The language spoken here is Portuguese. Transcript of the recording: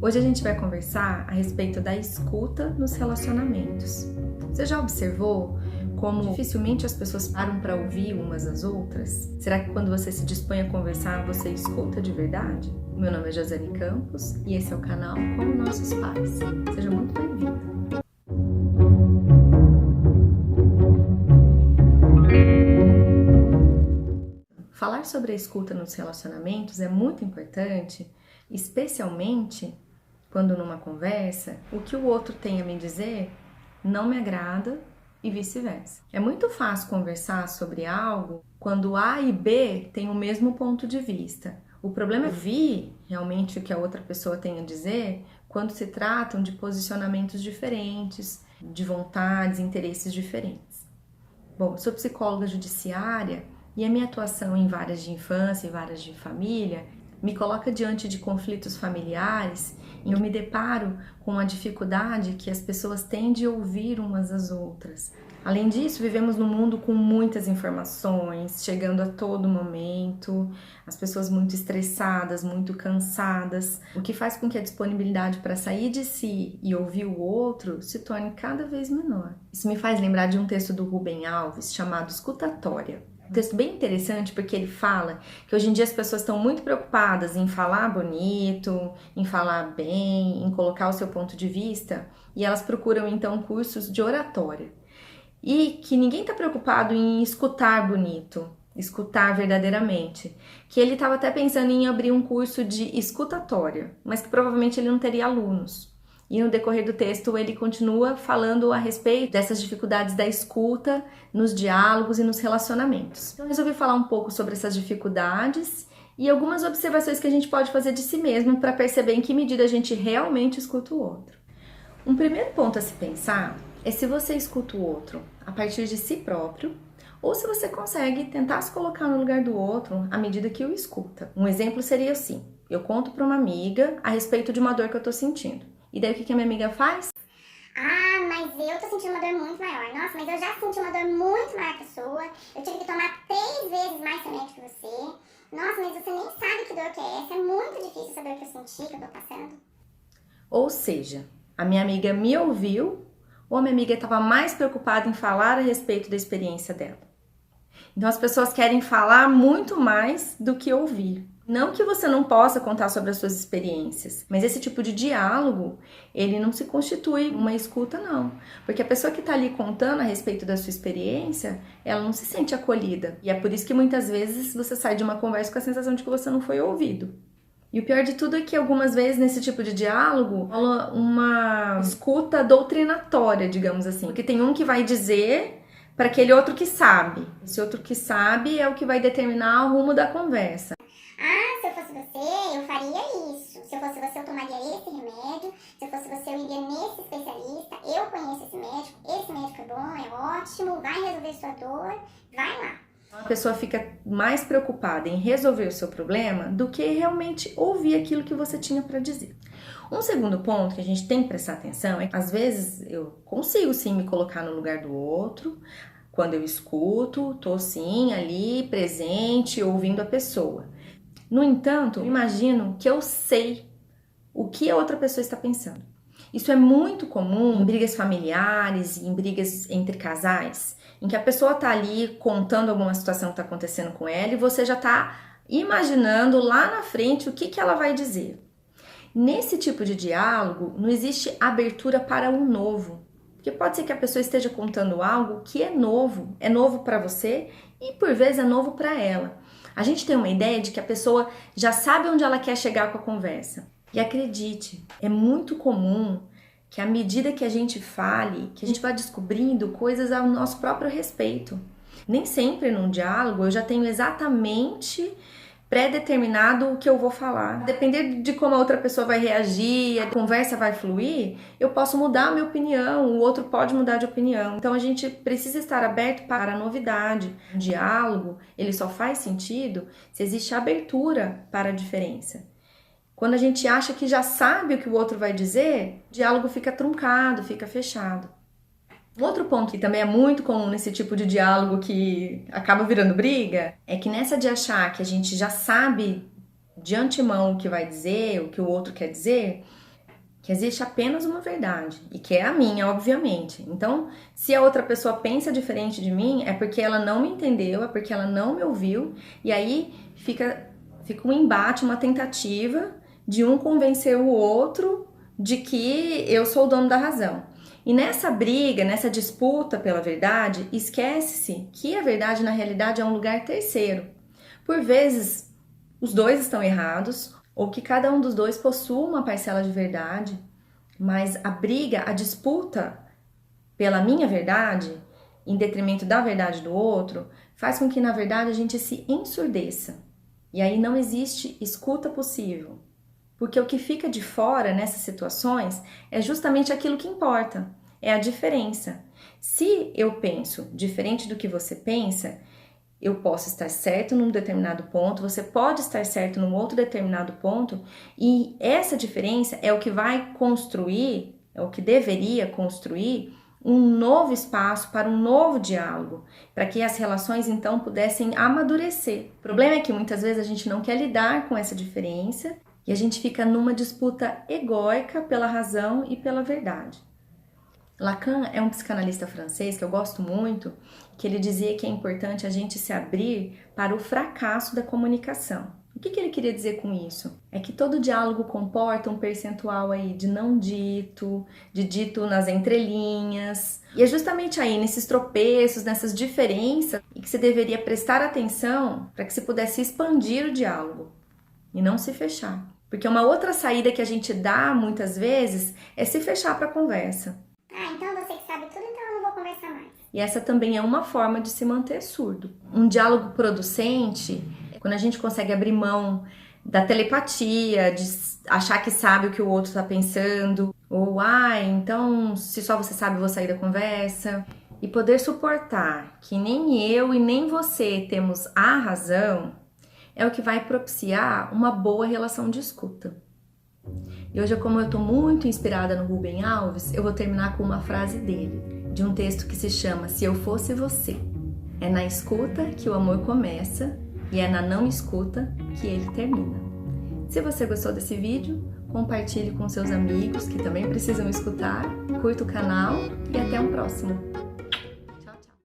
Hoje a gente vai conversar a respeito da escuta nos relacionamentos. Você já observou como dificilmente as pessoas param para ouvir umas às outras? Será que quando você se dispõe a conversar, você escuta de verdade? Meu nome é Josiane Campos e esse é o canal Como Nossos Pais. Seja muito bem-vindo. Falar sobre a escuta nos relacionamentos é muito importante, especialmente quando numa conversa o que o outro tem a me dizer não me agrada e vice-versa. É muito fácil conversar sobre algo quando A e B têm o mesmo ponto de vista. O problema é ouvir realmente o que a outra pessoa tem a dizer quando se tratam de posicionamentos diferentes, de vontades, interesses diferentes. Bom, eu sou psicóloga judiciária e a minha atuação em varas de infância e varas de família me coloca diante de conflitos familiares e eu me deparo com a dificuldade que as pessoas têm de ouvir umas às outras. Além disso, vivemos num mundo com muitas informações, chegando a todo momento, as pessoas muito estressadas, muito cansadas, o que faz com que a disponibilidade para sair de si e ouvir o outro se torne cada vez menor. Isso me faz lembrar de um texto do Rubem Alves chamado Escutatória. Um texto bem interessante porque ele fala que hoje em dia as pessoas estão muito preocupadas em falar bonito, em falar bem, em colocar o seu ponto de vista e elas procuram então cursos de oratória. E que ninguém está preocupado em escutar bonito, escutar verdadeiramente. Que ele estava até pensando em abrir um curso de escutatória, mas que provavelmente ele não teria alunos. E no decorrer do texto ele continua falando a respeito dessas dificuldades da escuta nos diálogos e nos relacionamentos. Então eu resolvi falar um pouco sobre essas dificuldades e algumas observações que a gente pode fazer de si mesmo para perceber em que medida a gente realmente escuta o outro. Um primeiro ponto a se pensar é se você escuta o outro a partir de si próprio ou se você consegue tentar se colocar no lugar do outro à medida que o escuta. Um exemplo seria assim: eu conto para uma amiga a respeito de uma dor que eu tô sentindo. E daí o que a minha amiga faz? Ah, mas eu tô sentindo uma dor muito maior. Nossa, mas eu já senti uma dor muito maior que a sua. Eu tive que tomar 3 vezes mais remédio que você. Nossa, mas você nem sabe que dor que é essa. É muito difícil essa dor que eu senti, que eu tô passando. Ou seja, a minha amiga me ouviu ou a minha amiga estava mais preocupada em falar a respeito da experiência dela. Então as pessoas querem falar muito mais do que ouvir. Não que você não possa contar sobre as suas experiências, mas esse tipo de diálogo, ele não se constitui uma escuta, não. Porque a pessoa que está ali contando a respeito da sua experiência, ela não se sente acolhida. E é por isso que muitas vezes você sai de uma conversa com a sensação de que você não foi ouvido. E o pior de tudo é que algumas vezes nesse tipo de diálogo rola uma escuta doutrinatória, digamos assim. Porque tem um que vai dizer para aquele outro que sabe. Esse outro que sabe é o que vai determinar o rumo da conversa. Ah, se eu fosse você, eu faria isso. Se eu fosse você, eu tomaria esse remédio. Se eu fosse você, eu iria nesse especialista. Eu conheço esse médico é bom, é ótimo, vai resolver sua dor, vai lá. A pessoa fica mais preocupada em resolver o seu problema do que realmente ouvir aquilo que você tinha para dizer. Um segundo ponto que a gente tem que prestar atenção é que às vezes eu consigo sim me colocar no lugar do outro. Quando eu escuto, tô sim ali presente, ouvindo a pessoa. No entanto, imagino que eu sei o que a outra pessoa está pensando. Isso é muito comum em brigas familiares e em brigas entre casais, em que a pessoa está ali contando alguma situação que está acontecendo com ela e você já está imaginando lá na frente o que ela vai dizer. Nesse tipo de diálogo, não existe abertura para o novo. Porque pode ser que a pessoa esteja contando algo que é novo para você e por vezes é novo para ela. A gente tem uma ideia de que a pessoa já sabe onde ela quer chegar com a conversa. E acredite, é muito comum que à medida que a gente fale, que a gente vá descobrindo coisas ao nosso próprio respeito. Nem sempre num diálogo eu já tenho exatamente pré-determinado o que eu vou falar. Depender de como a outra pessoa vai reagir, a conversa vai fluir, eu posso mudar a minha opinião, o outro pode mudar de opinião. Então a gente precisa estar aberto para a novidade. O diálogo, ele só faz sentido se existe abertura para a diferença. Quando a gente acha que já sabe o que o outro vai dizer, o diálogo fica truncado, fica fechado. Um outro ponto que também é muito comum nesse tipo de diálogo que acaba virando briga, é que nessa de achar que a gente já sabe de antemão o que vai dizer, o que o outro quer dizer, que existe apenas uma verdade e que é a minha, obviamente. Então, se a outra pessoa pensa diferente de mim, é porque ela não me entendeu, é porque ela não me ouviu, e aí fica um embate, uma tentativa de um convencer o outro de que eu sou o dono da razão. E nessa briga, nessa disputa pela verdade, esquece-se que a verdade na realidade é um lugar terceiro. Por vezes, os dois estão errados, ou que cada um dos dois possua uma parcela de verdade, mas a briga, a disputa pela minha verdade, em detrimento da verdade do outro, faz com que, na verdade, a gente se ensurdeça. E aí não existe escuta possível. Porque o que fica de fora nessas situações é justamente aquilo que importa, é a diferença. Se eu penso diferente do que você pensa, eu posso estar certo num determinado ponto, você pode estar certo num outro determinado ponto, e essa diferença é o que vai construir, é o que deveria construir um novo espaço para um novo diálogo, para que as relações então pudessem amadurecer. O problema é que muitas vezes a gente não quer lidar com essa diferença e a gente fica numa disputa egóica pela razão e pela verdade. Lacan é um psicanalista francês que eu gosto muito, que ele dizia que é importante a gente se abrir para o fracasso da comunicação. O que ele queria dizer com isso? É que todo diálogo comporta um percentual aí de não dito, de dito nas entrelinhas. E é justamente aí, nesses tropeços, nessas diferenças, que se deveria prestar atenção para que se pudesse expandir o diálogo e não se fechar. Porque uma outra saída que a gente dá muitas vezes é se fechar para a conversa. Então você que sabe tudo, então eu não vou conversar mais. E essa também é uma forma de se manter surdo. Um diálogo producente, quando a gente consegue abrir mão da telepatia, de achar que sabe o que o outro está pensando, ou então se só você sabe, eu vou sair da conversa, e poder suportar que nem eu e nem você temos a razão, é o que vai propiciar uma boa relação de escuta. E hoje, como eu estou muito inspirada no Rubem Alves, eu vou terminar com uma frase dele, de um texto que se chama Se Eu Fosse Você. É na escuta que o amor começa e é na não escuta que ele termina. Se você gostou desse vídeo, compartilhe com seus amigos que também precisam escutar, curta o canal e até um próximo.